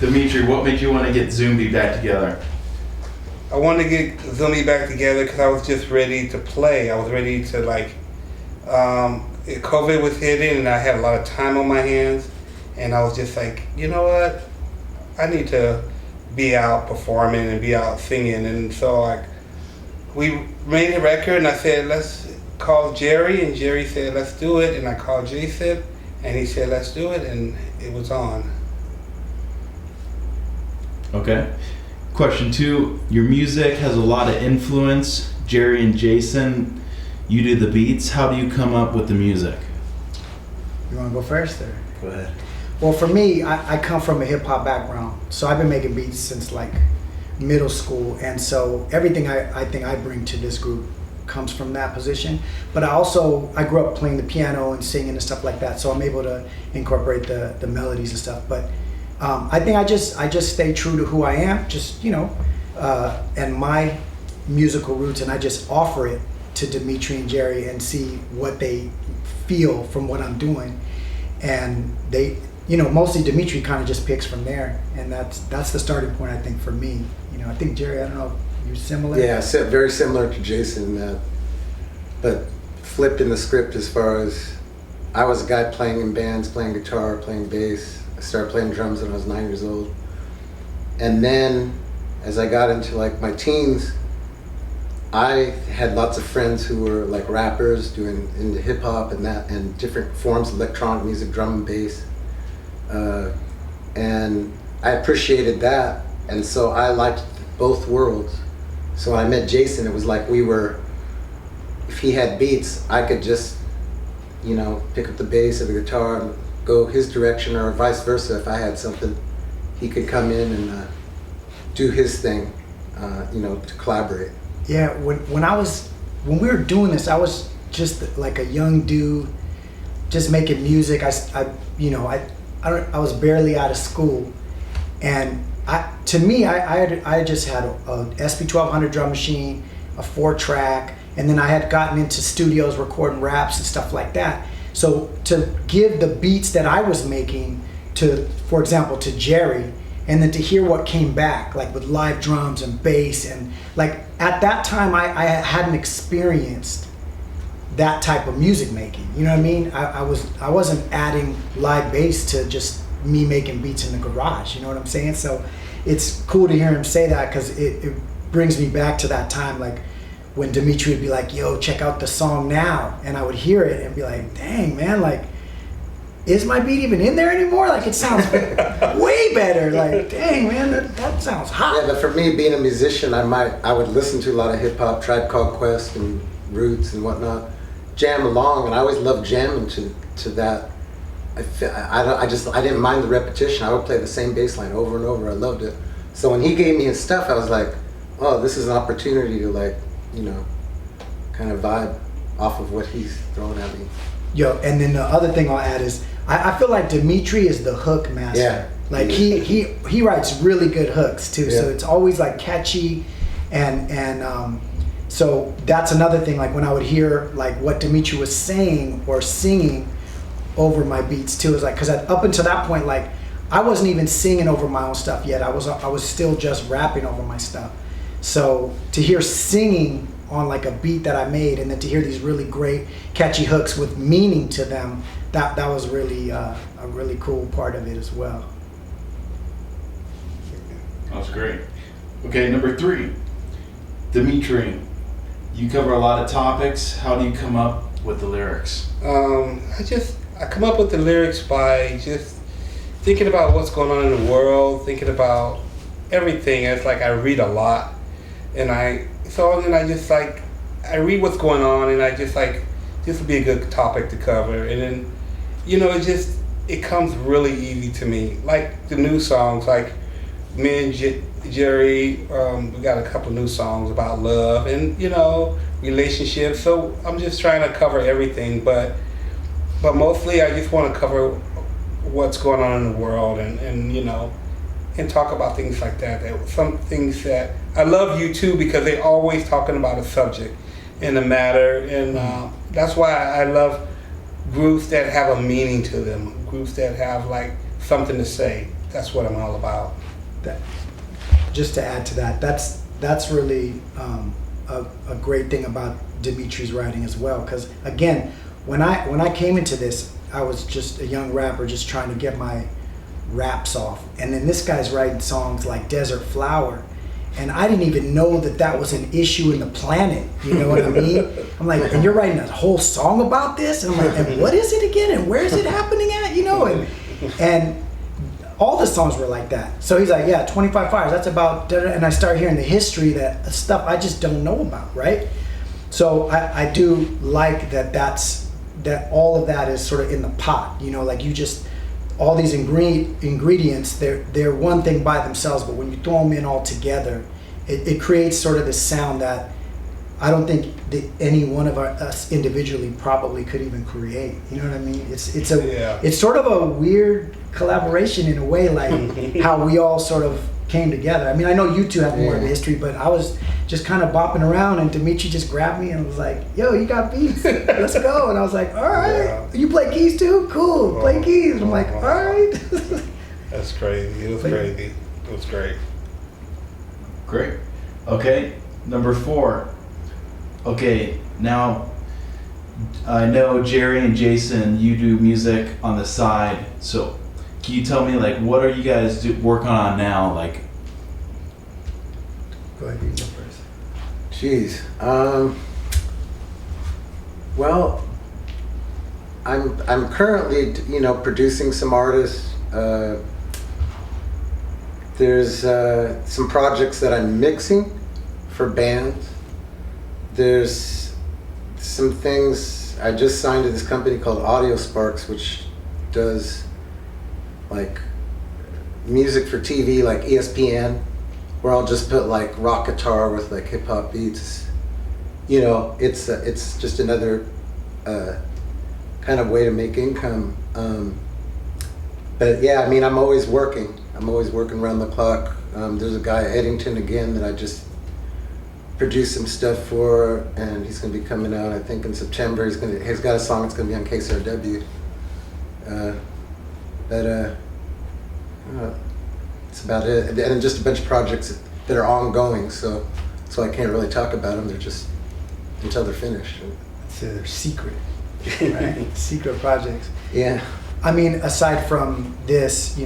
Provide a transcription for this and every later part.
Dimitri, what made you want to get ZUMBI back together? I wanted to get ZUMBI back together because I was just ready to play. I was ready to COVID was hitting and I had a lot of time on my hands, and I was just like, you know what? I need to be out performing and be out singing. And so we made a record, and I said, let's call Jerry, and Jerry said, let's do it. And I called Jason, and he said, let's do it, and it was on. Okay. Question 2, your music has a lot of influence. Jerry and Jason, you do the beats. How do you come up with the music? You want to go first, or? Go ahead. Well, for me, I come from a hip hop background, so I've been making beats since like middle school, and so everything I think I bring to this group comes from that position. But I grew up playing the piano and singing and stuff like that, so I'm able to incorporate the melodies and stuff. But I think I just stay true to who I am, just and my musical roots, and I just offer it to Dimitri and Jerry and see what they feel from what I'm doing. And they, mostly Dimitri kind of just picks from there, and that's the starting point, I think, for me. I think, Jerry, I don't know if you're similar. Yeah, very similar to Jason, but flipped in the script as far as I was a guy playing in bands, playing guitar, playing bass. I started playing drums when I was 9 years old. And then as I got into like my teens, I had lots of friends who were like rappers doing into hip hop and different forms of electronic music, drum and bass. And I appreciated that. And so I liked both worlds. So when I met Jason, it was like if he had beats, I could just, pick up the bass or the guitar and go his direction, or vice versa. If I had something, he could come in and do his thing, to collaborate. Yeah, when we were doing this, I was just like a young dude, just making music. I was barely out of school, and I just had a SP1200 drum machine, a 4-track, and then I had gotten into studios recording raps and stuff like that. So to give the beats that I was making for example, to Jerry, and then to hear what came back, like with live drums and bass, and like at that time I hadn't experienced that type of music making. You know what I mean? I wasn't adding live bass to just me making beats in the garage. You know what I'm saying? So it's cool to hear him say that, because it brings me back to that time, like when Dimitri would be like, yo, check out the song now, and I would hear it and be like, dang man, like, is my beat even in there anymore? Like, it sounds way better. Like, dang man, that sounds hot. Yeah, but for me, being a musician, I would listen to a lot of hip hop, Tribe Called Quest and Roots and whatnot, jam along, and I always loved jamming to that. I didn't mind the repetition. I would play the same bass line over and over. I loved it. So when he gave me his stuff, I was like, oh, this is an opportunity to kind of vibe off of what he's throwing at me. Yo, and then the other thing I'll add is I feel like Dimitri is the hook master. Yeah. Like he writes really good hooks too. Yeah. So it's always like catchy, and so that's another thing. Like when I would hear like what Dimitri was saying or singing over my beats too, is like, because up until that point, like I wasn't even singing over my own stuff yet. I was still just rapping over my stuff. So to hear singing on like a beat that I made, and then to hear these really great catchy hooks with meaning to them, that was really a really cool part of it as well. That's great. Okay, number 3, Dimitri, you cover a lot of topics. How do you come up with the lyrics? I come up with the lyrics by just thinking about what's going on in the world, thinking about everything. It's like I read a lot, and I read what's going on, and I just like, this would be a good topic to cover. And then, it comes really easy to me. Like the new songs, like me and Jerry, we got a couple new songs about love and, relationships. So I'm just trying to cover everything, but mostly I just want to cover what's going on in the world, and talk about things like that. Some things that I love U2 because they're always talking about a subject and a matter, and that's why I love groups that have a meaning to them, groups that have like something to say. that's what I'm all about. That, just to add to that, that's really a great thing about Dimitri's writing as well. Because again, when I came into this, I was just a young rapper just trying to get my raps off, and then this guy's writing songs like Desert Flower, and I didn't even know that was an issue in the planet. You know what I mean? I'm like, and you're writing a whole song about this, and I'm like, and what is it again? And where is it happening at? You know, and all the songs were like that. So he's like, yeah, 25 Fires, that's about, and I start hearing the history, that stuff I just don't know about, right? So I do like that all of that is sort of in the pot, you know, like you just, all these ingredients, they're one thing by themselves, but when you throw them in all together, it creates sort of this sound that I don't think that any one of us individually probably could even create. You know what I mean? It's sort of a weird collaboration in a way, like how we all sort of came together. I mean, I know you two have more of a history, but I was just kind of bopping around, and Dimitri just grabbed me and was like, "Yo, you got beats? Let's go!" And I was like, "All right, you play keys too? Cool, play keys." And I'm like, "All right." That's crazy. It was crazy. It was great. Great. Okay, number 4. Okay, now I know Jerry and Jason, you do music on the side. So can you tell me, like, what are you guys working on now? Like, Go ahead, you go first. Jeez. Well, I'm currently, producing some artists. There's some projects that I'm mixing for bands. There's some things, I just signed to this company called Audio Sparks, which does like music for TV, like ESPN, where I'll just put like rock guitar with like hip hop beats. You know, it's just another kind of way to make income. But yeah, I mean, I'm always working around the clock. There's a guy, Eddington, again, that I just produced some stuff for, and he's going to be coming out, I think, in September. He's got a song that's going to be on KSRW. It's about it. And then just a bunch of projects that are ongoing, so I can't really talk about them. They're just until they're finished. So they're secret, right? Secret projects. Yeah. I mean, aside from this,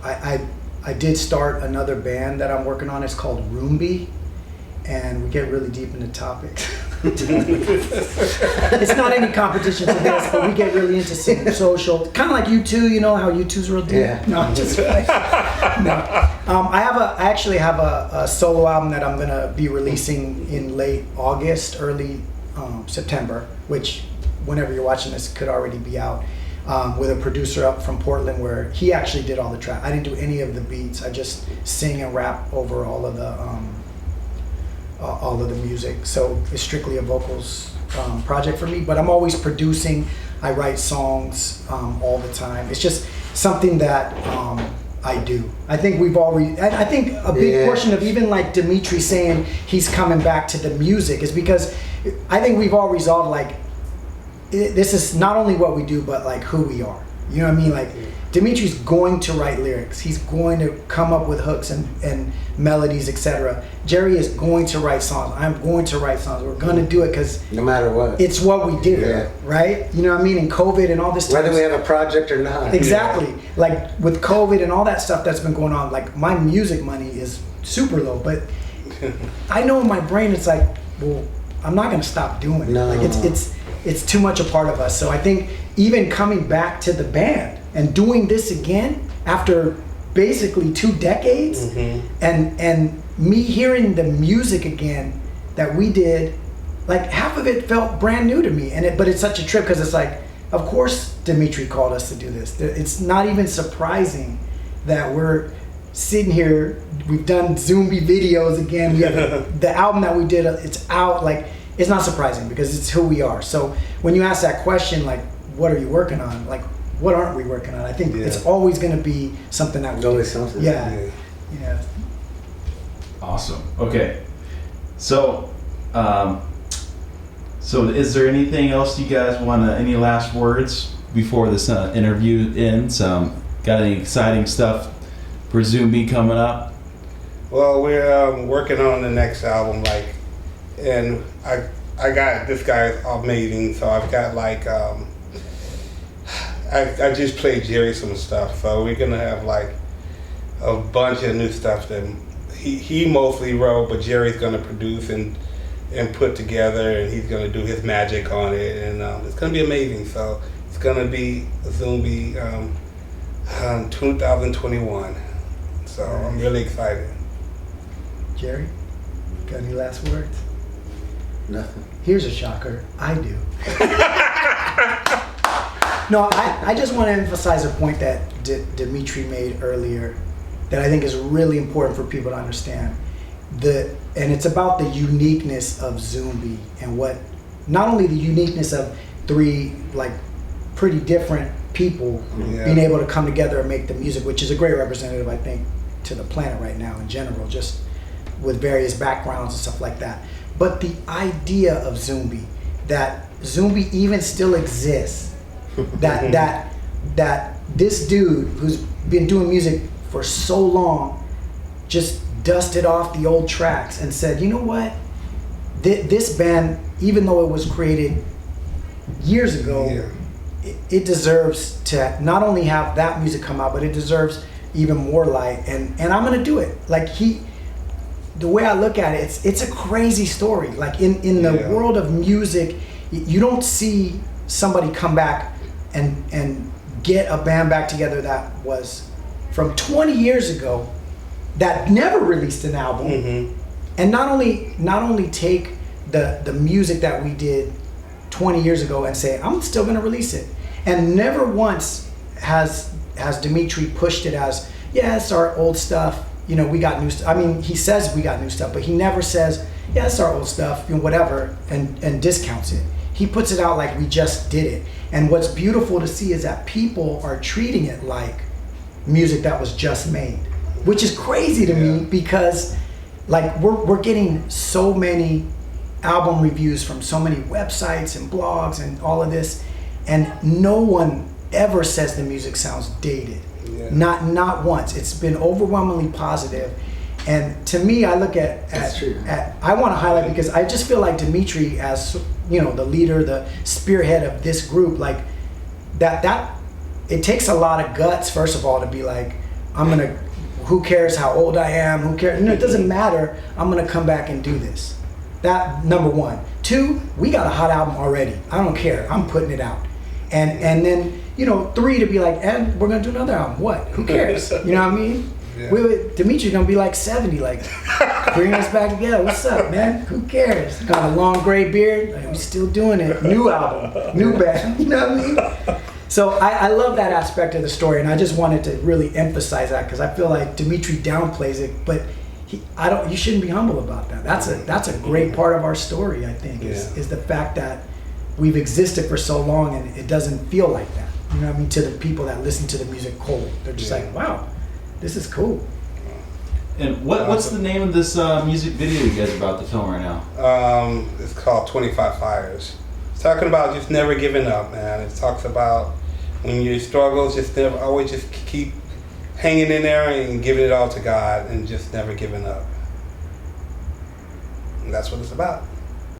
I did start another band that I'm working on. It's called ZUMBI, and we get really deep into topics. It's not any competition to this, but we get really into social, kind of like you two. You know how you two's real deep. Yeah. No, I'm just like, no. I actually have a solo album that I'm gonna be releasing in late August, early September, which whenever you're watching this could already be out. With a producer up from Portland, where he actually did all the track. I didn't do any of the beats. I just sing and rap over all of the music. So it's strictly a vocals project for me. But I'm always producing. I write songs all the time. It's just something that I do. I think I think a big portion of even like Dimitri saying he's coming back to the music is because I think we've all resolved, like, this is not only what we do, but like who we are. You know what I mean? Like, Dimitri's going to write lyrics. He's going to come up with hooks and melodies, etc. Jerry is going to write songs. I'm going to write songs. We're going to do it because no matter what, it's what we do, right? You know what I mean? And COVID and all this stuff. Whether we have a project or not. Exactly. Yeah. Like with COVID and all that stuff that's been going on, like my music money is super low, but I know in my brain it's like, well, I'm not going to stop doing it. No. Like it's too much a part of us. So I think even coming back to the band and doing this again after basically 2 decades, and me hearing the music again that we did, like half of it felt brand new to me. But it's such a trip because it's like, of course Dimitri called us to do this. It's not even surprising that we're sitting here. We've done ZUMBI videos again. We have the album that we did. It's out. Like, it's not surprising because it's who we are. So when you ask that question, like, what are you working on? Like, what aren't we working on? I think it's always going to be something that we always do. something. Yeah. awesome. Okay. So, is there anything else you guys any last words before this interview ends? Got any exciting stuff for ZUMBI coming up? Well, we're working on the next album, and I got this guy amazing. So I've got I just played Jerry some stuff. So we're gonna have a bunch of new stuff that he mostly wrote, but Jerry's gonna produce and put together, and he's gonna do his magic on it, and it's gonna be amazing. So it's gonna be ZUMBI 2021. So I'm really excited. Jerry, got any last words? Nothing. Here's a shocker. I do. No, I just want to emphasize a point that Dimitri made earlier that I think is really important for people to understand. And it's about the uniqueness of ZUMBI and not only the uniqueness of three pretty different people being able to come together and make the music, which is a great representative, I think, to the planet right now in general, just with various backgrounds and stuff like that. But the idea of ZUMBI, that ZUMBI even still exists, that this dude who's been doing music for so long just dusted off the old tracks and said, you know what, this band, even though it was created years ago, it deserves to not only have that music come out, but it deserves even more light, and I'm gonna do it. The way I look at it, it's a crazy story. In the world of music, you don't see somebody come back and get a band back together that was from 20 years ago that never released an album, and not only take the music that we did 20 years ago and say, I'm still gonna release it. And never once has Dimitri pushed it as, yeah, it's our old stuff, we got new stuff. I mean, he says we got new stuff, but he never says, yeah, it's our old stuff, whatever, and discounts it. He puts it out like we just did it. And what's beautiful to see is that people are treating it like music that was just made, which is crazy to me, because we're getting so many album reviews from so many websites and blogs and all of this, and no one ever says the music sounds dated. Not once. It's been overwhelmingly positive. And to me, I look at I want to highlight, because I just feel like Dimitri, as the leader, the spearhead of this group, that it takes a lot of guts, first of all, to be like, who cares how old I am, who cares, it doesn't matter, I'm gonna come back and do this. That, number one. Two, we got a hot album already, I don't care, I'm putting it out. And then, three, to be like, and we're gonna do another album, what, who cares, you know what I mean? Dimitri's gonna be 70, bring us back together. What's up, man? Who cares? Got a long gray beard. We still doing it. New album, new band. You know what I mean? So I love that aspect of the story, and I just wanted to really emphasize that, because I feel like Dimitri downplays it, but you shouldn't be humble about that. That's a great part of our story, I think, is the fact that we've existed for so long and it doesn't feel like that. You know what I mean? To the people that listen to the music cold, they're just like, wow. This is cool. And what's the name of this music video you guys are about to film right now? It's called 25 Fires. It's talking about just never giving up, man. It talks about when you struggle, always just keep hanging in there and giving it all to God, and just never giving up. And that's what it's about.